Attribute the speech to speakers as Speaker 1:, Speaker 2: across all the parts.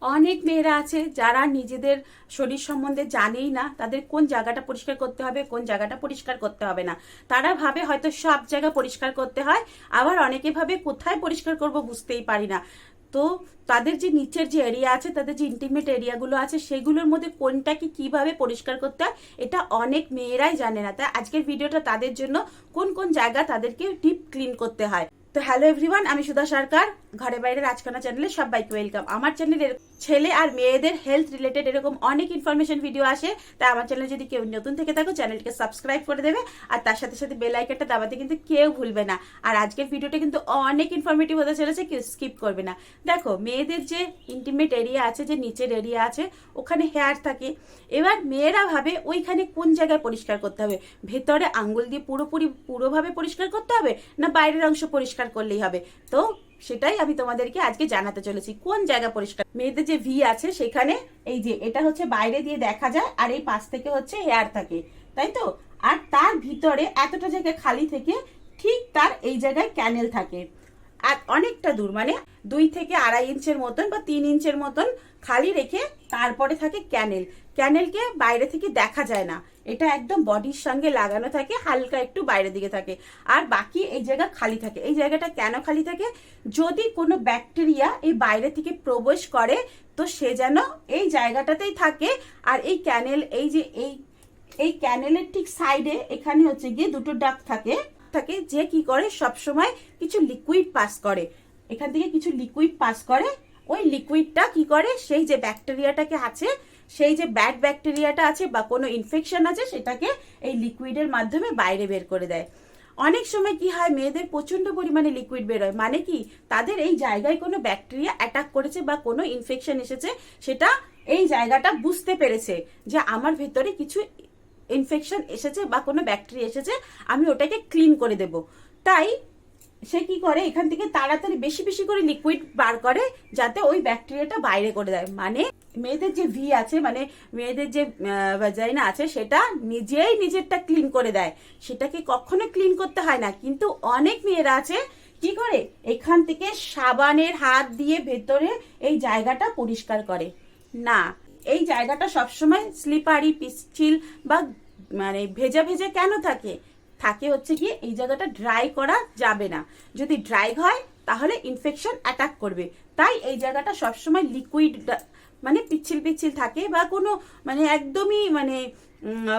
Speaker 1: অনেক মেয়েরা আছে যারা নিজেদের শরীর সম্বন্ধে জানেই না, তাদের কোন জায়গাটা পরিষ্কার করতে হবে, কোন জায়গাটা পরিষ্কার করতে হবে না। তারা ভাবে হয়তো সব জায়গা পরিষ্কার করতে হয়, আবার অনেকে ভাবে কোথায় পরিষ্কার করব বুঝতেই পারি না। তো তাদের যে নিচের যে এরিয়া আছে, তাদের যে ইন্টিমেট এরিয়াগুলো আছে, সেগুলোর মধ্যে কোনটাকে কিভাবে পরিষ্কার করতে হয় এটা অনেক মেয়েরাই জানে না। তাই আজকের ভিডিওটা তাদের জন্য, কোন কোন জায়গা তাদেরকে ডিপ ক্লিন করতে হয়। তো হ্যালো এভরিওয়ান, আমি সুধা সরকার, ঘরে বাইরে রাজকন্যা চ্যানেলে সবাইকে ওয়েলকাম। আমার চ্যানেলে ছেলে আর মেয়েদের হেলথ রিলেটেড এরকম অনেক ইনফরমেশন ভিডিও আসে। তাই আমার চ্যানেলে যদি কেউ নতুন থেকে থাকো, চ্যানেলটিকে সাবস্ক্রাইব করে দেবে, আর তার সাথে সাথে বেল আইকনটা দাবাতে কিন্তু কেউ ভুলবে না। আর আজকের ভিডিওটা কিন্তু অনেক ইনফরমেটিভ হতে চলেছে, কেউ স্কিপ করবে না। দেখো, মেয়েদের যে ইন্টিমেট এরিয়া আছে, যে নিচের এরিয়া আছে, ওখানে হেয়ার থাকে। এবার মেয়েরা ভাবে ওইখানে কোন জায়গায় পরিষ্কার করতে হবে, ভেতরে আঙ্গুল দিয়ে পুরোভাবে পরিষ্কার করতে হবে, না বাইরের অংশ পরিষ্কার করলেই হবে। তো সেটাই আমি তোমাদেরকে আজকে জানাতে চলেছি, কোন জায়গা পরিষ্কার। মেয়েদের যে ভি আছে সেখানে এই যে এটা হচ্ছে বাইরে দিয়ে দেখা যায়, আর এই পাশ থেকে হচ্ছে হেয়ার থাকে, তাই তো। আর তার ভিতরে এতটা জায়গা খালি থেকে ঠিক তার এই জায়গায় ক্যানেল থাকে, আর অনেকটা দূর, মানে 2 থেকে 2.5 ইঞ্চের মতন বা 3 ইঞ্চের মতন খালি রেখে তারপরে থাকে ক্যানেল। ক্যানেলকে বাইরে থেকে দেখা যায় না, এটা একদম বডির সঙ্গে লাগানো থাকে, হালকা একটু বাইরের দিকে থাকে, আর বাকি এই জায়গা খালি থাকে। এই জায়গাটা কেন খালি থাকে? যদি কোনো ব্যাকটেরিয়া এই বাইরে থেকে প্রবেশ করে, তো সে যেন এই জায়গাটাতেই থাকে। আর এই ক্যানেল, এই যে এই ক্যানেলের ঠিক সাইডে এখানে হচ্ছে গিয়ে দুটো ডাক থাকে, যে কি করে সব সময় কিছু লিকুইড পাস করে, এখান থেকে কিছু লিকুইড পাস করে। ওই লিকুইডটা কি করে, সেই যে ব্যাকটেরিয়াটাকে আছে, সেই যে ব্যাড ব্যাকটেরিয়াটা আছে বা কোনো ইনফেকশন আছে, সেটাকে এই লিকুইডের মাধ্যমে বাইরে বের করে দেয়। অনেক সময় কি হয়, মেয়েদের প্রচন্ড পরিমাণে লিকুইড বের হয়, মানে কি তাদের এই জায়গায় কোনো ব্যাকটেরিয়া অ্যাটাক করেছে বা কোনো ইনফেকশন এসেছে, সেটা এই জায়গাটা বুঝতে পেরেছে যে আমার ভেতরে কিছু ইনফেকশন এসেছে বা কোনো ব্যাকটেরিয়া এসেছে, আমি ওটাকে ক্লিন করে দেব। তাই সে কি করে, এখান থেকে তাড়াতাড়ি বেশি বেশি করে লিকুইড বার করে, যাতে ওই ব্যাকটেরিয়াটা বাইরে করে দেয়। মানে মেয়েদের যে ভি আছে, মানে মেয়েদের যে ভাজাইনা আছে, সেটা নিজেই নিজেরটা ক্লিন করে দেয়, সেটাকে কখনো ক্লিন করতে হয় না। কিন্তু অনেক মেয়েরা আছে কি করে, এখান থেকে সাবানের হাত দিয়ে ভেতরে এই জায়গাটা পরিষ্কার করে না। এই জায়গাটা সবসময় স্লিপারি, পিচ্ছিল বা মানে ভেজা ভেজা কেন থাকে? হচ্ছে কি, এই জায়গাটা ড্রাই করা যাবে না। যদি ড্রাই হয় তাহলে ইনফেকশন অ্যাটাক করবে। তাই এই জায়গাটা সবসময় লিকুইড, মানে পিচ্ছিল পিচ্ছিল থাকে, বা কোনো মানে একদমই মানে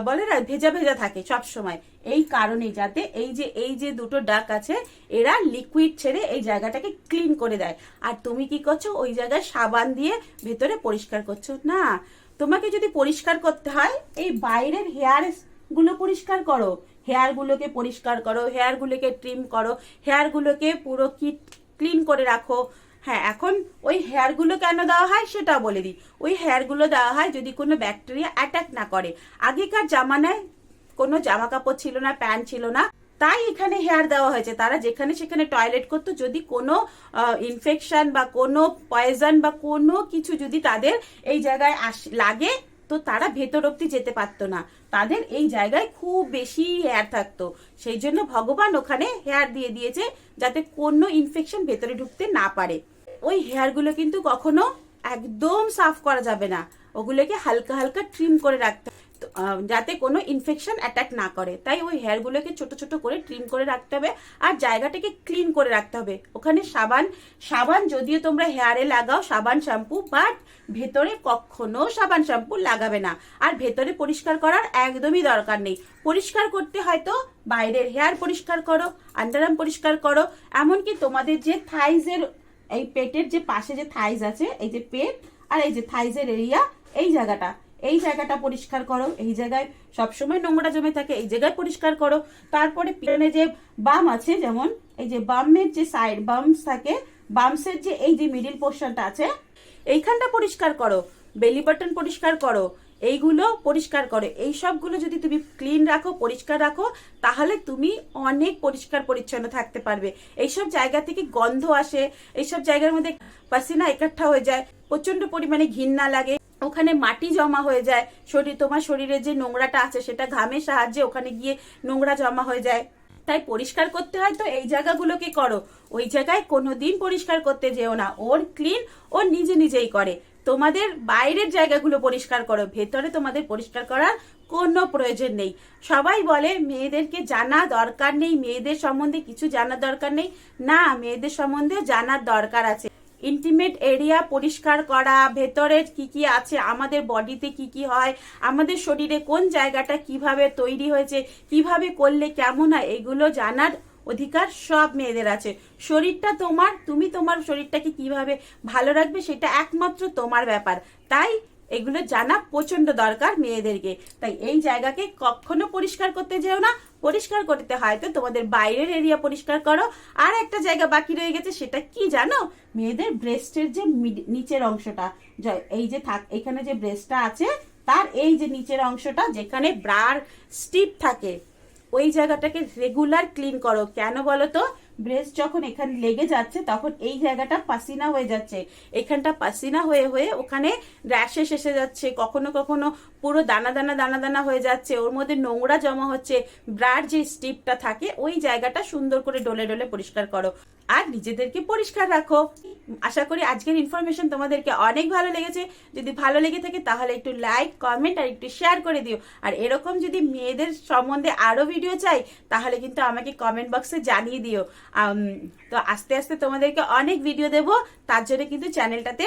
Speaker 1: বলে না ভেজা ভেজা থাকে সব সময়। এই কারণে যাতে এই যে দুটো ডাক আছে, এরা লিকুইড ছেড়ে এই জায়গাটাকে ক্লিন করে দেয়। আর তুমি কি করছো, ওই জায়গায় সাবান দিয়ে ভেতরে পরিষ্কার করছো না। তোমাকে যদি পরিষ্কার করতে হয়, এই বাইরের হেয়ার গুলো পরিষ্কার করো, হেয়ার গুলোকে পরিষ্কার করো, হেয়ার গুলোকে ট্রিম করো, হেয়ার গুলোকে পুরো ক্লিন করে রাখো। হ্যাঁ, এখন ওই হেয়ার গুলো কেন দেওয়া হয় সেটা বলে দিই। ওই হেয়ার গুলো দেওয়া হয় যদি কোনো ব্যাকটেরিয়া অ্যাটাক না করে। আগেকার জামানায় কোনো জামা কাপড় ছিল না, প্যান্ট ছিল না, তাই এখানে হেয়ার দেওয়া হয়েছে। তারা যেখানে সেখানে টয়লেট করতো, যদি কোনো ইনফেকশন বা কোনো পয়জন বা কোনো কিছু যদি তাদের এই জায়গায় লাগে, তো তারা ভেতর অব্দি যেতে পারতো না, তাদের এই জায়গায় খুব বেশি হেয়ার থাকতো। সেই জন্য ভগবান ওখানে হেয়ার দিয়ে দিয়েছে, যাতে কোনো ইনফেকশন ভেতরে ঢুকতে না পারে। ওই হেয়ারগুলো কিন্তু কখনো একদম সাফ করা যাবে না, ওগুলোকে হালকা হালকা ট্রিম করে রাখতে, যাতে কোনো ইনফেকশন অ্যাটাক না করে। তাই ওই হেয়ারগুলোকে ছোট ছোট করে ট্রিম করে রাখতে হবে, আর জায়গাটাকে ক্লিন করে রাখতে হবে। ওখানে সাবান যদিও তোমরা হেয়ারে লাগাও, সাবান শ্যাম্পু, বাট ভেতরে কখনো সাবান শ্যাম্পু লাগাবে না। আর ভেতরে পরিষ্কার করার একদমই দরকার নেই। পরিষ্কার করতে হয়তো বাইরের হেয়ার পরিষ্কার করো, আন্ডারআর্ম পরিষ্কার করো, এমনকি তোমাদের যে থাইজের, এই পেটের যে পাশে যে থাইজ আছে, এই যে পেট আর এই যে থাইজের এরিয়া, এই জায়গাটা পরিষ্কার করো। এই জায়গায় সবসময় নোংরা জমে থাকে, এই জায়গায় পরিষ্কার করো। তারপরে পিছনে যে বাম আছে, যেমন এই যে বামের যে সাইড বামস থাকে, বামসের যে এই যে মিডিল পোর্শনটা আছে, এইখানটা পরিষ্কার করো। বেলি বাটন পরিষ্কার করো, এইগুলো পরিষ্কার করো। এই সবগুলো যদি তুমি ক্লিন রাখো, পরিষ্কার রাখো, তাহলে তুমি অনেক পরিষ্কার পরিচ্ছন্ন থাকতে পারবে। এইসব জায়গা থেকে গন্ধ আসে, এইসব জায়গার মধ্যে পাসিনা একট্ঠা হয়ে যায়, প্রচন্ড পরিমাণে ঘৃণা লাগে, ওখানে মাটি জমা হয়ে যায়, তোমার শরীরে যে নোংরাটা আছে সেটা ঘামের সাহায্যে ওখানে গিয়ে নোংরা জমা হয়ে যায়। তাই পরিষ্কার করতে হয় তো এই জায়গাগুলোকে করো, ওই জায়গায় কোনোদিন পরিষ্কার করতে যেও না। ওর ক্লিন ও নিজে নিজেই করে। তোমাদের বাইরের জায়গাগুলো পরিষ্কার করো, ভেতরে তোমাদের পরিষ্কার করার কোনো প্রয়োজন নেই। সবাই বলে মেয়েদেরকে জানা দরকার নেই, মেয়েদের সম্বন্ধে কিছু জানার দরকার নেই। না, মেয়েদের সম্বন্ধে জানার দরকার আছে। ইন্টিমেট এরিয়া পরিষ্কার করা, ভেতরের কি কি আছে, আমাদের বডিতে কি কি হয়, আমাদের শরীরে কোন জায়গাটা কিভাবে তৈরি হয়েছে, কিভাবে করলে কেমন হয়, এগুলো জানার অধিকার সব মেয়েদের আছে। শরীরটা তোমার, তুমি তোমার শরীরটাকে কিভাবে ভালো রাখবে সেটা একমাত্র তোমার ব্যাপার। তাই এগুলো জানা প্রচন্ড দরকার মেয়েদেরকে। তাই এই জায়গাকে কখনো পরিষ্কার করতে যেও না। পরিষ্কার করতে হয় তো তোমাদের বাইরের এরিয়া পরিষ্কার করো। আর একটা জায়গা বাকি রয়ে গেছে, সেটা কি জানো? মেয়েদের ব্রেস্টের যে নিচের অংশটা, এই যে এখানে যে ব্রেস্টটা আছে তার এই যে নিচের অংশটা যেখানে ব্রার স্টিপ থাকে, ওই জায়গাটাকে রেগুলার ক্লিন করো। কেন বলো তো? ব্রেস্ট যখন এখানে লেগে যাচ্ছে তখন এই জায়গাটা পাসিনা হয়ে যাচ্ছে, এখানটা পাসিনা হয়ে হয়ে ওখানে র্যাশেস এসে যাচ্ছে, কখনো কখনো পুরো দানা দানা দানা দানা হয়ে যাচ্ছে, ওর মধ্যে নোংরা জমা হচ্ছে। ব্রার যে স্টিপটা থাকে ওই জায়গাটা সুন্দর করে ডলে ডলে পরিষ্কার করো আর নিজেদেরকে পরিষ্কার রাখো। আশা করি আজকের ইনফরমেশন তোমাদেরকে অনেক ভালো লেগেছে। যদি ভালো লেগে থাকে তাহলে একটু লাইক, কমেন্ট আর একটু শেয়ার করে দিও। আর এরকম যদি মেয়েদের সম্বন্ধে আরো ভিডিও চাই তাহলে কিন্তু আমাকে কমেন্ট বক্সে জানিয়ে দিও। তো আস্তে আস্তে তোমাদেরকে অনেক ভিডিও দেব, তার জন্য কিন্তু চ্যানেলটাতে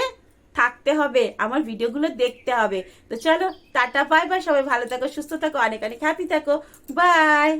Speaker 1: থাকতে হবে, আমার ভিডিওগুলো দেখতে হবে। তো চলো, টাটা, বাই বাই, সবাই ভালো থাকো, সুস্থ থাকো, অনেক অনেক হ্যাপি থাকো, বাই।